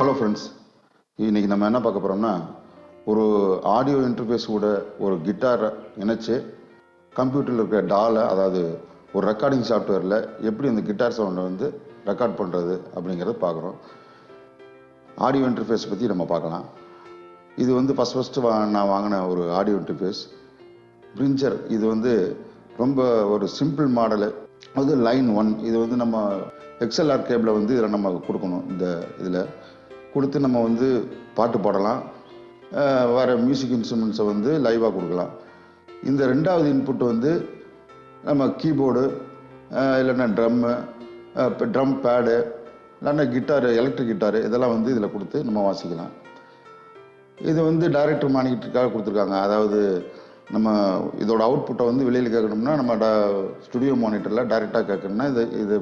Hello friends, இன்றைக்கி நம்ம என்ன பார்க்க போகிறோம்னா, ஒரு ஆடியோ இன்டர்ஃபேஸ் கூட ஒரு கிட்டாரை இணைச்சு கம்ப்யூட்டரில் இருக்கிற டாவில், அதாவது ஒரு ரெக்கார்டிங் சாஃப்ட்வேரில் எப்படி அந்த கிட்டார் சவுண்டை வந்து ரெக்கார்ட் பண்ணுறது அப்படிங்கிறத பார்க்குறோம். ஆடியோ இன்டர்ஃபேஸ் பற்றி நம்ம பார்க்கலாம். இது வந்து ஃபஸ்ட்டு நான் வாங்கின ஒரு ஆடியோ இன்டர்ஃபேஸ் பிரிஞ்சர். இது வந்து ரொம்ப ஒரு சிம்பிள் மாடலு. அது லைன் 1. இது வந்து நம்ம எக்ஸ்எல்ஆர் கேபிளை வந்து இதில் நம்ம கொடுக்கணும். இந்த இதில் கொடுத்து நம்ம வந்து பாட்டு பாடலாம், வேறு மியூசிக் இன்ஸ்ட்ருமெண்ட்ஸை வந்து லைவாக கொடுக்கலாம். இந்த ரெண்டாவது இன்புட் வந்து நம்ம கீபோர்டு, இல்லைன்னா ட்ரம் பேடு, இல்லைன்னா கிட்டாரு, எலக்ட்ரிக் கிட்டாரு, இதெல்லாம் வந்து இதில் கொடுத்து நம்ம வாசிக்கலாம். இது வந்து டைரக்டர் மானிட்டருக்காக கொடுத்துருக்காங்க. அதாவது நம்ம இதோட அவுட்புட்டை வந்து வெளியில் கேட்கணும்னா நம்ம ஸ்டுடியோ மானிட்டரில் டைரெக்டாக கேட்கணும்னா இது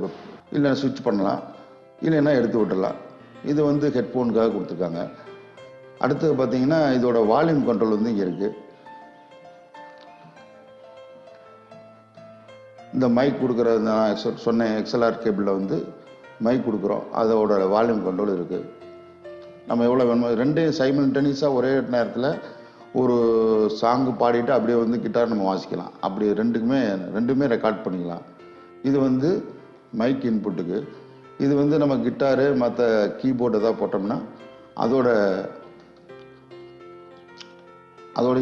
இல்லைன்னா ஸ்விட்ச் பண்ணலாம், இல்லைன்னா எடுத்து விட்டுடலாம். இது வந்து ஹெட்ஃபோனுக்காக கொடுத்துருக்காங்க. அடுத்தது பார்த்தீங்கன்னா இதோட வால்யூம் கண்ட்ரோல் வந்து இங்கே இருக்குது. இந்த மைக் கொடுக்குற நான் சொன்னேன், எக்ஸ்எல்ஆர் கேபிளில் வந்து மைக் கொடுக்குறோம், அதோட வால்யூம் கண்ட்ரோல் இருக்குது. நம்ம எவ்வளோ வேணுமோ ரெண்டையும் சைமல்டேனியஸாக ஒரே நேரத்தில் ஒரு சாங்கு பாடிட்டு அப்படியே வந்து கிட்டார் நம்ம வாசிக்கலாம். அப்படி ரெண்டுமே ரெக்கார்ட் பண்ணிக்கலாம். இது வந்து மைக் இன்புட்டுக்கு. இது வந்து நம்ம கிட்டாரு மற்ற கீபோர்டு எதாவது போட்டோம்னா அதோட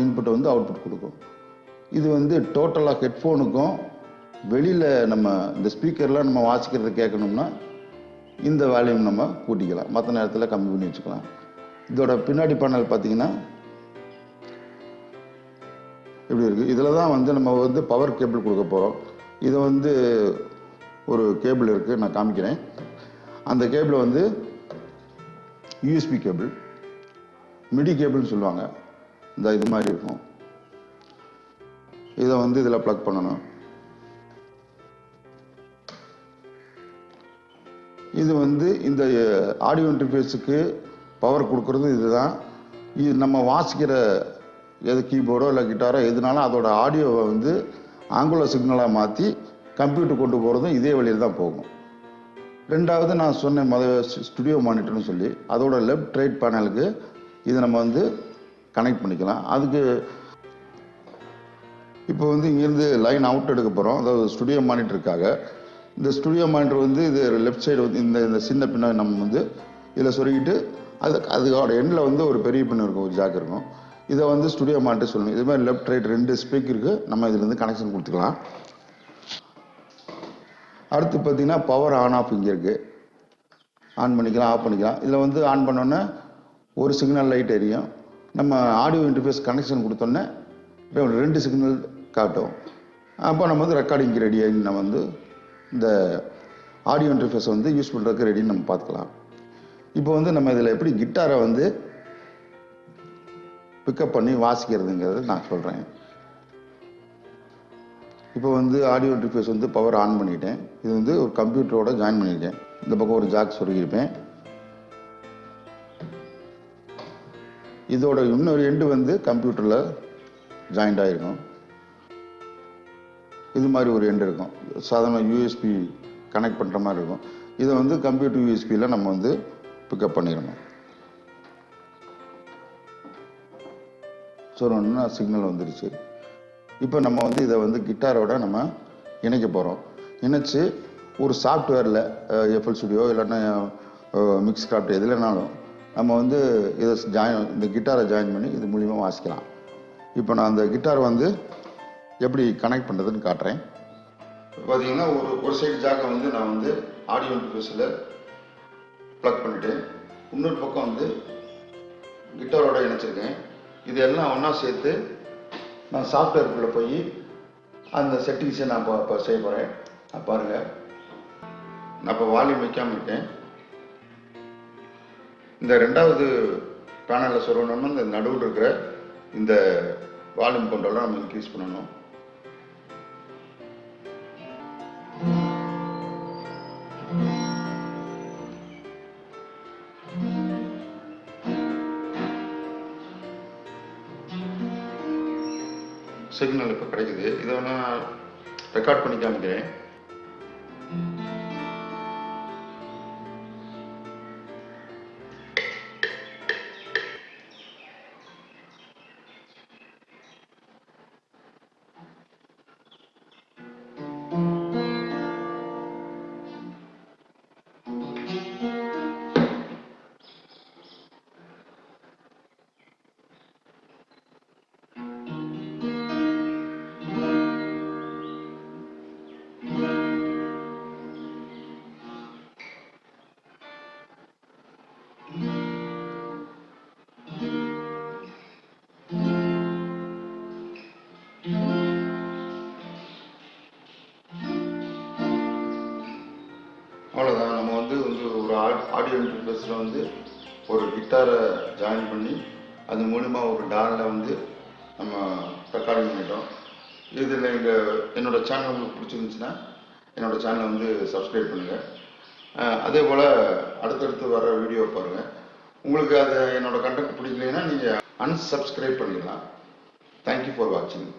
இன்புட்டை வந்து அவுட்புட் கொடுக்கும். இது வந்து டோட்டலாக ஹெட்ஃபோனுக்கும் வெளியில் நம்ம இந்த ஸ்பீக்கரில் நம்ம வாசிக்கிறத கேட்கணும்னா இந்த வால்யூம் நம்ம கூட்டிக்கலாம், மற்ற நேரத்தில் கம்மி பண்ணி வச்சுக்கலாம். இதோட பின்னாடி பேனல் பார்த்தீங்கன்னா இப்படி இருக்குது. இதில் தான் வந்து நம்ம வந்து பவர் கேபிள் கொடுக்க போகிறோம். இது வந்து ஒரு கேபிள் இருக்குது, நான் காமிக்கிறேன். அந்த கேபிள் வந்து யூஎஸ்பி கேபிள், மிடி கேபிள்னு சொல்லுவாங்க. இந்த இது மாதிரி இருக்கும். இதை வந்து இதில் ப்ளக் பண்ணணும். இது வந்து இந்த ஆடியோ இன்டர்ஃபேஸுக்கு பவர் கொடுக்கறது இதுதான். இது நம்ம வாசிக்கிற எது கீபோர்டோ இல்லை கிட்டாரோ எதுனாலும் அதோட ஆடியோவை வந்து ஆங்குலர் சிக்னலாக மாற்றி கம்ப்யூட்டர் கொண்டு போகிறதும் இதே வழியில் தான் போகும். ரெண்டாவது நான் சொன்னேன் ஸ்டுடியோ மானிட்டர்னு சொல்லி, அதோட லெஃப்ட் ரைட் பேனலுக்கு இதை நம்ம வந்து கனெக்ட் பண்ணிக்கலாம். அதுக்கு இப்போ வந்து இங்கேருந்து லைன் அவுட் எடுக்க போகிறோம், அதாவது ஸ்டுடியோ மானிட்டருக்காக. இந்த ஸ்டுடியோ மானிட்டர் வந்து இது லெஃப்ட் சைடு வந்து இந்த சின்ன பின்ன நம்ம வந்து இதில் சொருகிட்டு அதோட எண்டில் வந்து ஒரு பெரிய பின் இருக்கும், ஒரு ஜாக் இருக்கும். இதை வந்து ஸ்டுடியோ மானிட்டர் சொல்லணும். இது மாதிரி லெஃப்ட் ரைட் 2 ஸ்பீக்கருக்கு நம்ம இதுலேருந்து கனெக்ஷன் கொடுத்துக்கலாம். அடுத்து பார்த்தீங்கன்னா பவர் ஆன் ஆஃப் இங்கே இருக்குது. ஆன் பண்ணிக்கலாம், ஆஃப் பண்ணிக்கலாம். இதில் வந்து ஆன் பண்ணோன்னே ஒரு சிக்னல் லைட் எரியும். நம்ம ஆடியோ இன்டர்ஃபேஸ் கனெக்ஷன் கொடுத்தோன்னே 2 சிக்னல் காட்டும். அப்போ நம்ம வந்து ரெக்கார்டிங்க்கு ரெடியாகி நம்ம வந்து இந்த ஆடியோ இன்டர்ஃபேஸை வந்து யூஸ் பண்ணுறதுக்கு ரெடின்னு நம்ம பார்த்துக்கலாம். இப்போ வந்து நம்ம இதில் எப்படி கிட்டாரை வந்து பிக்கப் பண்ணி வாசிக்கிறதுங்கிறது நான் சொல்கிறேன். இப்போ வந்து ஆடியோ இன்டர்ஃபேஸ் வந்து பவர் ஆன் பண்ணிட்டேன். இது வந்து ஒரு கம்ப்யூட்டரோட ஜாயின் பண்ணியிருக்கேன். இந்த பக்கம் ஒரு ஜாக் சொருகியிருப்பேன். இதோட இன்னொரு எண்டு வந்து கம்ப்யூட்டரில் ஜாயிண்ட் ஆகிருக்கும். இது மாதிரி ஒரு எண்டு இருக்கும், சாதாரண யூஎஸ்பி கனெக்ட் பண்ணுற மாதிரி இருக்கும். இதை வந்து கம்ப்யூட்டர் யூஎஸ்பியில் நம்ம வந்து பிக்கப் பண்ணிடணும். சொன்னோன்னா சிக்னல் வந்துருச்சு. இப்போ நம்ம வந்து இதை வந்து கிட்டாரோட நம்ம இணைக்க போகிறோம். இணைச்சி ஒரு சாஃப்ட்வேரில் Flstudio இல்லைன்னா மிக்ஸ்கிராஃப்ட் எதுலனாலும் நம்ம வந்து இதை இந்த கிட்டாரை ஜாயின் பண்ணி இது மூலிமா வாசிக்கலாம். இப்போ நான் அந்த கிட்டாரை வந்து எப்படி கனெக்ட் பண்ணுறதுன்னு காட்டுறேன். இப்போ பார்த்தீங்கன்னா ஒரு சைடு ஜாக்கை வந்து நான் வந்து ஆடியோ இன்டர்ஃபேஸில் ப்ளக் பண்ணிவிட்டேன். இன்னொரு பக்கம் வந்து கிட்டாரோட இணைச்சிருக்கேன். இது எல்லாம் ஒன்றா சேர்த்து நான் சாஃப்ட்வேருக்குள்ளே போய் அந்த செட்டிங்ஸை நான் இப்போ செய்ய போகிறேன். பாருங்கள், நான் இப்போ வால்யூம் வைக்காமல் இருக்கேன். இந்த ரெண்டாவது பேனலில் சொல்லணும்னா இந்த நடுவில் இருக்கிற இந்த வால்யூம் கண்ட்ரோலை நம்ம இன்க்ரீஸ் பண்ணணும். சிக்னல் இப்போ கிடைக்குது. இதை நான் ரெக்கார்ட் பண்ணி காமிக்கிறேன். அவ்வளோதான். நம்ம வந்து ஒரு ஆடியோ இன்டர்ஃபேஸில் வந்து ஒரு கிட்டாரை ஜாயின் பண்ணி அது மூலிமா ஒரு டாலில் வந்து நம்ம ரெக்கார்டிங் பண்ணிட்டோம். இதில் என்னோடய சேனல் உங்களுக்கு பிடிச்சிருந்துச்சுன்னா என்னோடய சேனலை வந்து சப்ஸ்கிரைப் பண்ணுங்கள். அதே போல் அடுத்தடுத்து வர வீடியோ பாருங்கள். உங்களுக்கு அது என்னோடய கண்டென்ட் பிடிக்கலைன்னா நீங்கள் unsubscribe பண்ணிடலாம். தேங்க்யூ ஃபார் வாட்சிங்.